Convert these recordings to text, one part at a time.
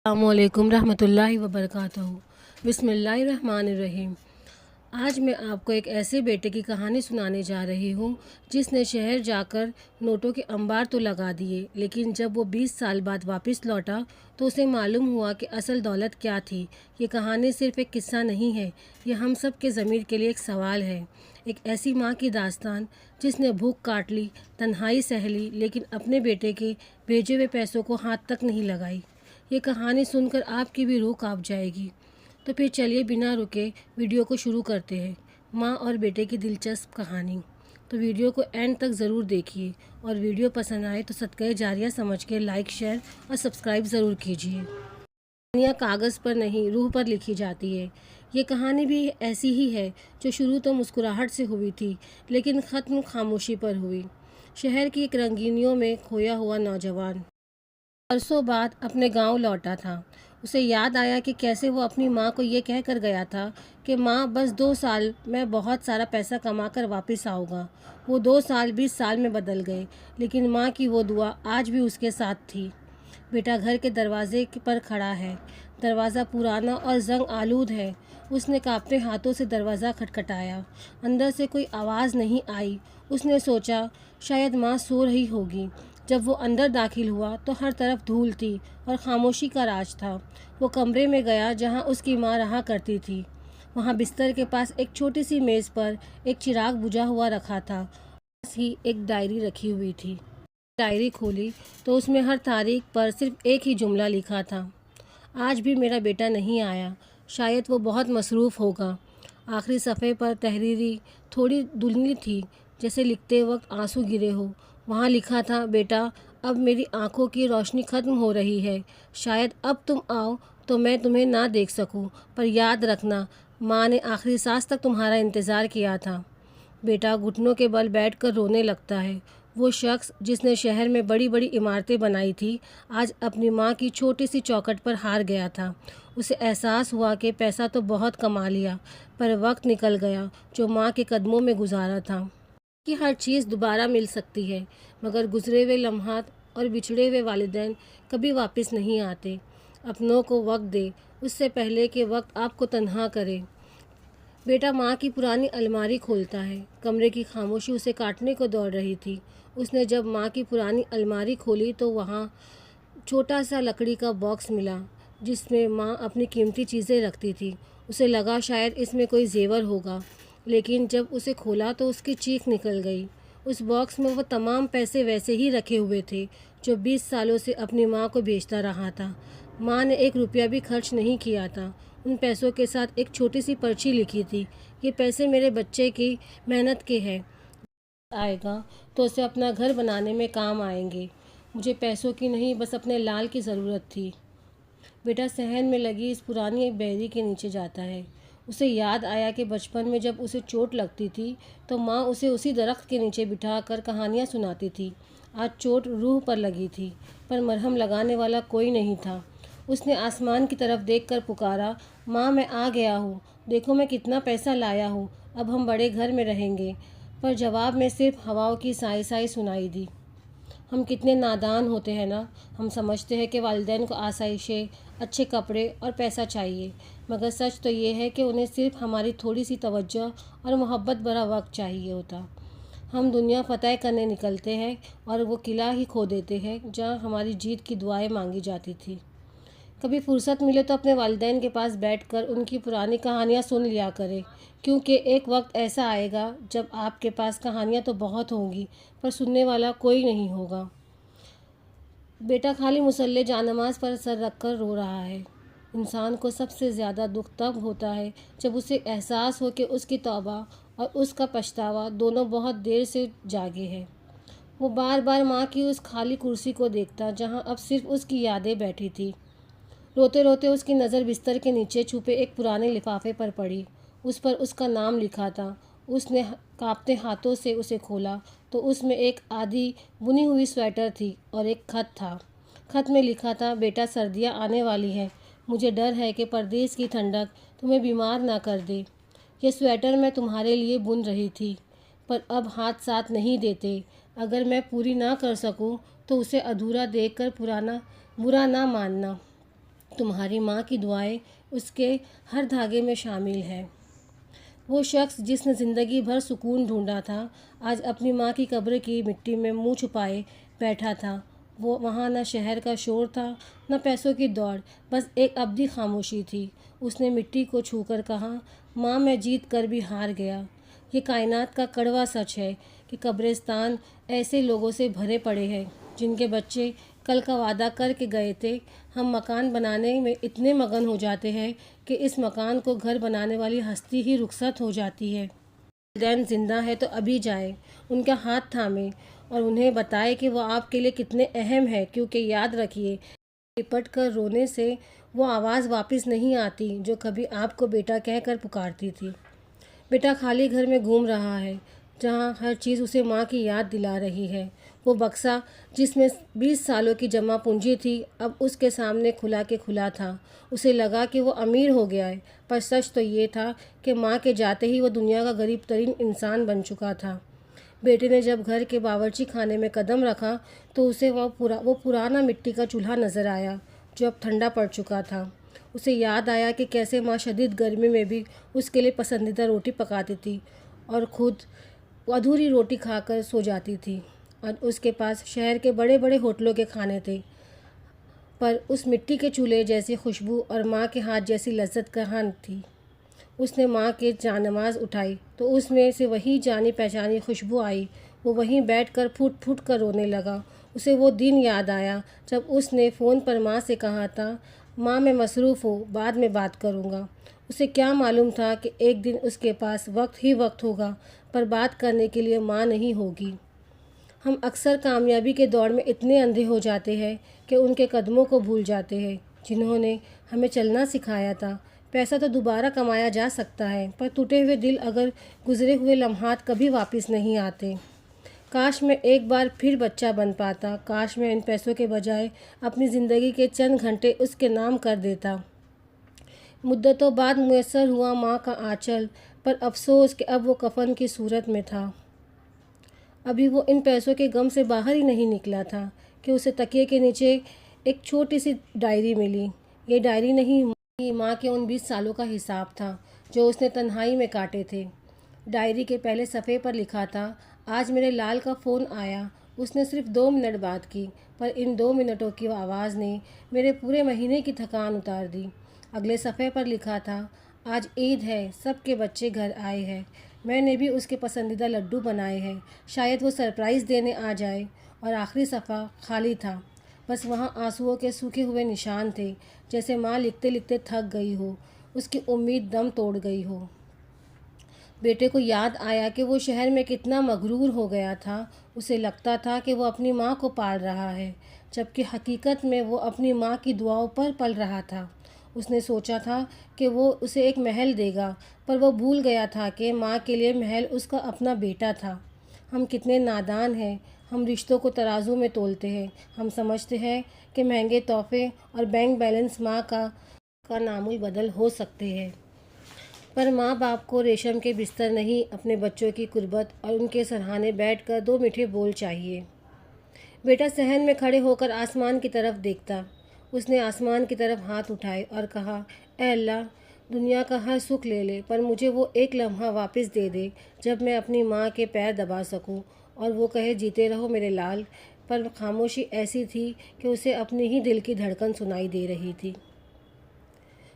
अस्सलामुअलैकुम रहमतुल्लाहि व बरकातहू। बिस्मिल्लाहिर्रहमानिर्रहीम। आज मैं आपको एक ऐसे बेटे की कहानी सुनाने जा रही हूँ जिसने शहर जाकर नोटों के अंबार तो लगा दिए, लेकिन जब वो 20 साल बाद वापस लौटा तो उसे मालूम हुआ कि असल दौलत क्या थी। ये कहानी सिर्फ एक किस्सा नहीं है, ये हम सब के ज़मीर के लिए एक सवाल है। एक ऐसी माँ की दास्तान जिसने भूख काट ली, तन्हाई सह ली, लेकिन अपने बेटे के भेजे हुए पैसों को हाथ तक नहीं लगाई। ये कहानी सुनकर आपकी भी रूह कांप जाएगी। तो फिर चलिए बिना रुके वीडियो को शुरू करते हैं। माँ और बेटे की दिलचस्प कहानी। तो वीडियो को एंड तक ज़रूर देखिए और वीडियो पसंद आए तो सदका जारिया समझ के लाइक, शेयर और सब्सक्राइब ज़रूर कीजिए। कहानियाँ कागज़ पर नहीं, रूह पर लिखी जाती है। ये कहानी भी ऐसी ही है जो शुरू तो मुस्कुराहट से हुई थी, लेकिन ख़त्म खामोशी पर हुई। शहर की एक रंगीनियों में खोया हुआ नौजवान बरसों बाद अपने गांव लौटा था। उसे याद आया कि कैसे वो अपनी माँ को ये कह कर गया था कि माँ, बस 2 साल मैं बहुत सारा पैसा कमा कर वापस आऊँगा। वो 2 साल 20 साल में बदल गए, लेकिन माँ की वो दुआ आज भी उसके साथ थी। बेटा घर के दरवाजे पर खड़ा है। दरवाज़ा पुराना और जंग आलूद है। उसने कांपते हाथों से दरवाज़ा खटखटाया। अंदर से कोई आवाज़ नहीं आई। उसने सोचा शायद माँ सो रही होगी। जब वो अंदर दाखिल हुआ तो हर तरफ धूल थी और खामोशी का राज था। वो कमरे में गया जहाँ उसकी माँ रहा करती थी। वहाँ बिस्तर के पास एक छोटी सी मेज़ पर एक चिराग बुझा हुआ रखा था। पास ही एक डायरी रखी हुई थी। डायरी खोली तो उसमें हर तारीख पर सिर्फ एक ही जुमला लिखा था, आज भी मेरा बेटा नहीं आया, शायद वो बहुत मसरूफ़ होगा। आखिरी सफ़े पर तहरीरी थोड़ी धुंधली थी, जैसे लिखते वक्त आंसू गिरे हो। वहाँ लिखा था, बेटा अब मेरी आंखों की रोशनी ख़त्म हो रही है, शायद अब तुम आओ तो मैं तुम्हें ना देख सकूं, पर याद रखना माँ ने आखिरी सांस तक तुम्हारा इंतज़ार किया था। बेटा घुटनों के बल बैठकर रोने लगता है। वो शख्स जिसने शहर में बड़ी बड़ी इमारतें बनाई थी, आज अपनी माँ की छोटी सी चौखट पर हार गया था। उसे एहसास हुआ कि पैसा तो बहुत कमा लिया, पर वक्त निकल गया जो माँ के कदमों में गुजारा था। कि हर चीज़ दोबारा मिल सकती है, मगर गुजरे हुए लम्हात और बिछड़े हुए वालिदैन कभी वापस नहीं आते। अपनों को वक्त दे, उससे पहले कि वक्त आपको तन्हा करे। बेटा माँ की पुरानी अलमारी खोलता है। कमरे की खामोशी उसे काटने को दौड़ रही थी। उसने जब माँ की पुरानी अलमारी खोली तो वहाँ छोटा सा लकड़ी का बॉक्स मिला जिसमें माँ अपनी कीमती चीज़ें रखती थी। उसे लगा शायद इसमें कोई जेवर होगा, लेकिन जब उसे खोला तो उसकी चीख निकल गई। उस बॉक्स में वो तमाम पैसे वैसे ही रखे हुए थे जो 20 सालों से अपनी माँ को भेजता रहा था। माँ ने 1 रुपया भी खर्च नहीं किया था। उन पैसों के साथ एक छोटी सी पर्ची लिखी थी, ये पैसे मेरे बच्चे की मेहनत के हैं, आएगा तो उसे अपना घर बनाने में काम आएंगे। मुझे पैसों की नहीं, बस अपने लाल की ज़रूरत थी। बेटा सहन में लगी इस पुरानी एक बैरी के नीचे जाता है। उसे याद आया कि बचपन में जब उसे चोट लगती थी तो माँ उसे उसी दरख्त के नीचे बिठाकर कहानियाँ सुनाती थी। आज चोट रूह पर लगी थी, पर मरहम लगाने वाला कोई नहीं था। उसने आसमान की तरफ देखकर पुकारा, माँ मैं आ गया हूँ, देखो मैं कितना पैसा लाया हूँ, अब हम बड़े घर में रहेंगे। पर जवाब में सिर्फ हवाओं की साई साई सुनाई दी। हम कितने नादान होते हैं ना, हम समझते हैं कि वालिदैन को आसाइशें, अच्छे कपड़े और पैसा चाहिए, मगर सच तो ये है कि उन्हें सिर्फ हमारी थोड़ी सी तवज्जो और मोहब्बत भरा वक्त चाहिए होता। हम दुनिया फ़तह करने निकलते हैं और वो किला ही खो देते हैं जहाँ हमारी जीत की दुआएं मांगी जाती थी। कभी फुर्सत मिले तो अपने वालिदैन के पास बैठकर उनकी पुरानी कहानियाँ सुन लिया करें, क्योंकि एक वक्त ऐसा आएगा जब आपके पास कहानियाँ तो बहुत होंगी, पर सुनने वाला कोई नहीं होगा। बेटा खाली मुसल्ले जानमाज पर सर रखकर रो रहा है। इंसान को सबसे ज़्यादा दुख तब होता है जब उसे एहसास हो कि उसकी तौबा और उसका पछतावा दोनों बहुत देर से जागे हैं। वो बार बार माँ की उस खाली कुर्सी को देखता जहाँ अब सिर्फ उसकी यादें बैठी थी। रोते रोते उसकी नज़र बिस्तर के नीचे छुपे एक पुराने लिफाफे पर पड़ी। उस पर उसका नाम लिखा था। उसने कांपते हाथों से उसे खोला तो उसमें एक आधी बुनी हुई स्वेटर थी और एक खत था। खत में लिखा था, बेटा सर्दियाँ आने वाली हैं, मुझे डर है कि परदेश की ठंडक तुम्हें बीमार ना कर दे। ये स्वेटर मैं तुम्हारे लिए बुन रही थी, पर अब हाथ साथ नहीं देते। अगर मैं पूरी ना कर सकूं तो उसे अधूरा देखकर पुराना बुरा ना मानना। تمہاری ماں کی دعائیں اس کے ہر دھاگے میں شامل ہیں۔ وہ شخص جس نے زندگی بھر سکون ڈھونڈا تھا، آج اپنی ماں کی قبر کی مٹی میں منہ چھپائے بیٹھا تھا۔ وہ وہاں نہ شہر کا شور تھا، نہ پیسوں کی دوڑ، بس ایک ابدی خاموشی تھی۔ اس نے مٹی کو چھو کر کہا، ماں میں جیت کر بھی ہار گیا۔ یہ کائنات کا کڑوا سچ ہے کہ قبرستان ایسے لوگوں سے بھرے پڑے ہیں جن کے بچے کل کا وعدہ کر کے گئے تھے۔ ہم مکان بنانے میں اتنے مگن ہو جاتے ہیں کہ اس مکان کو گھر بنانے والی ہستی ہی رخصت ہو جاتی ہے۔ والدین زندہ ہے تو ابھی جائیں، ان کا ہاتھ تھامیں اور انہیں بتائیں کہ وہ آپ کے لیے کتنے اہم ہیں، کیونکہ یاد رکھیے، لپٹ کر رونے سے وہ آواز واپس نہیں آتی جو کبھی آپ کو بیٹا کہہ کر پکارتی تھی۔ بیٹا خالی گھر میں گھوم رہا ہے جہاں ہر چیز اسے ماں کی یاد دلا رہی ہے۔ وہ بکسا جس میں 20 سالوں کی جمع پونجی تھی اب اس کے سامنے کھلا کے کھلا تھا۔ اسے لگا کہ وہ امیر ہو گیا ہے، پر سچ تو یہ تھا کہ ماں کے جاتے ہی وہ دنیا کا غریب ترین انسان بن چکا تھا۔ بیٹے نے جب گھر کے باورچی خانے میں قدم رکھا تو اسے وہ پرانا مٹی کا چولہا نظر آیا جو اب ٹھنڈا پڑ چکا تھا۔ اسے یاد آیا کہ کیسے ماں شدید گرمی میں بھی اس کے لیے پسندیدہ روٹی پکاتی تھی اور خود ادھوری روٹی کھا کر سو جاتی تھی۔ اور اس کے پاس شہر کے بڑے بڑے ہوٹلوں کے کھانے تھے، پر اس مٹی کے چولہے جیسی خوشبو اور ماں کے ہاتھ جیسی لذت کہاں تھی۔ اس نے ماں کی جانماز اٹھائی تو اس میں سے وہی جانی پہچانی خوشبو آئی۔ وہ وہیں بیٹھ کر پھوٹ پھوٹ کر رونے لگا۔ اسے وہ دن یاد آیا جب اس نے فون پر ماں سے کہا تھا، ماں میں مصروف ہوں، بعد میں بات کروں گا۔ اسے کیا معلوم تھا کہ ایک دن اس کے پاس وقت ہی وقت ہوگا، پر بات کرنے کے لیے ماں نہیں ہوگی۔ ہم اکثر کامیابی کے دوڑ میں اتنے اندھے ہو جاتے ہیں کہ ان کے قدموں کو بھول جاتے ہیں جنہوں نے ہمیں چلنا سکھایا تھا۔ پیسہ تو دوبارہ کمایا جا سکتا ہے، پر ٹوٹے ہوئے دل اگر گزرے ہوئے لمحات کبھی واپس نہیں آتے۔ کاش میں ایک بار پھر بچہ بن پاتا، کاش میں ان پیسوں کے بجائے اپنی زندگی کے چند گھنٹے اس کے نام کر دیتا۔ مدتوں بعد میسر ہوا ماں کا آنچل، پر افسوس کہ اب وہ کفن کی صورت میں تھا۔ ابھی وہ ان پیسوں کے غم سے باہر ہی نہیں نکلا تھا کہ اسے تکیے کے نیچے ایک چھوٹی سی ڈائری ملی۔ یہ ڈائری نہیں، ماں کے ان 20 سالوں کا حساب تھا جو اس نے تنہائی میں کاٹے تھے۔ ڈائری کے پہلے صفحے پر لکھا تھا، آج میرے لال کا فون آیا، اس نے صرف 2 منٹ بات کی، پر ان 2 منٹوں کی آواز نے میرے پورے مہینے کی تھکان اتار دی۔ اگلے صفحے پر لکھا تھا، آج عید ہے، سب کے بچے گھر آئے ہیں، میں نے بھی اس کے پسندیدہ لڈو بنائے ہیں، شاید وہ سرپرائز دینے آ جائے۔ اور آخری صفحہ خالی تھا، بس وہاں آنسوؤں کے سوکھے ہوئے نشان تھے، جیسے ماں لکھتے لکھتے تھک گئی ہو، اس کی امید دم توڑ گئی ہو۔ بیٹے کو یاد آیا کہ وہ شہر میں کتنا مغرور ہو گیا تھا۔ اسے لگتا تھا کہ وہ اپنی ماں کو پال رہا ہے، جبکہ حقیقت میں وہ اپنی ماں کی دعاؤں پر پل رہا تھا۔ اس نے سوچا تھا کہ وہ اسے ایک محل دے گا، پر وہ بھول گیا تھا کہ ماں کے لیے محل اس کا اپنا بیٹا تھا۔ ہم کتنے نادان ہیں، ہم رشتوں کو ترازو میں تولتے ہیں۔ ہم سمجھتے ہیں کہ مہنگے تحفے اور بینک بیلنس ماں کا نام البدل ہو سکتے ہیں، پر ماں باپ کو ریشم کے بستر نہیں، اپنے بچوں کی قربت اور ان کے سرہانے بیٹھ کر 2 میٹھے بول چاہیے۔ بیٹا صحن میں کھڑے ہو کر آسمان کی طرف دیکھتا۔ اس نے آسمان کی طرف ہاتھ اٹھائے اور کہا، اے اللہ، دنیا کا ہر سکھ لے لے، پر مجھے وہ ایک لمحہ واپس دے دے جب میں اپنی ماں کے پیر دبا سکوں اور وہ کہے، جیتے رہو میرے لال۔ پر خاموشی ایسی تھی کہ اسے اپنی ہی دل کی دھڑکن سنائی دے رہی تھی۔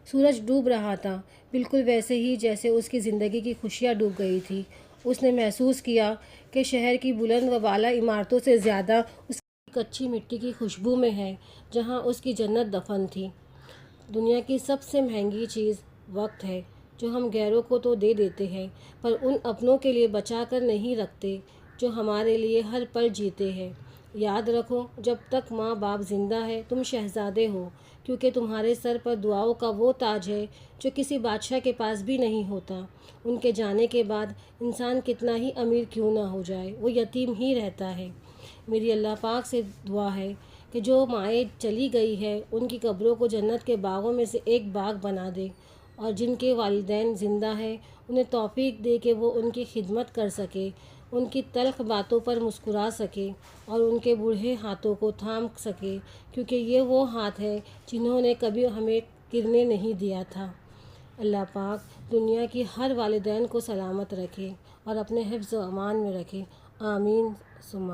سورج ڈوب رہا تھا، بالکل ویسے ہی جیسے اس کی زندگی کی خوشیاں ڈوب گئی تھی۔ اس نے محسوس کیا کہ شہر کی بلند و بالا عمارتوں سے زیادہ اس کی کچی مٹی کی خوشبو میں ہے جہاں اس کی جنت دفن تھی۔ دنیا کی سب سے مہنگی چیز وقت ہے، جو ہم غیروں کو تو دے دیتے ہیں، پر ان اپنوں کے لیے بچا کر نہیں رکھتے جو ہمارے لیے ہر پل جیتے ہیں۔ یاد رکھو، جب تک ماں باپ زندہ ہے تم شہزادے ہو، کیونکہ تمہارے سر پر دعاؤں کا وہ تاج ہے جو کسی بادشاہ کے پاس بھی نہیں ہوتا۔ ان کے جانے کے بعد انسان کتنا ہی امیر کیوں نہ ہو جائے، وہ یتیم ہی رہتا ہے۔ میری اللہ پاک سے دعا ہے کہ جو مائیں چلی گئی ہے ان کی قبروں کو جنت کے باغوں میں سے ایک باغ بنا دے، اور جن کے والدین زندہ ہیں انہیں توفیق دے کہ وہ ان کی خدمت کر سکے، ان کی تلخ باتوں پر مسکرا سکے اور ان کے بوڑھے ہاتھوں کو تھام سکے، کیونکہ یہ وہ ہاتھ ہیں جنہوں نے کبھی ہمیں گرنے نہیں دیا تھا۔ اللہ پاک دنیا کی ہر والدین کو سلامت رکھے اور اپنے حفظ و امان میں رکھے، آمین ثم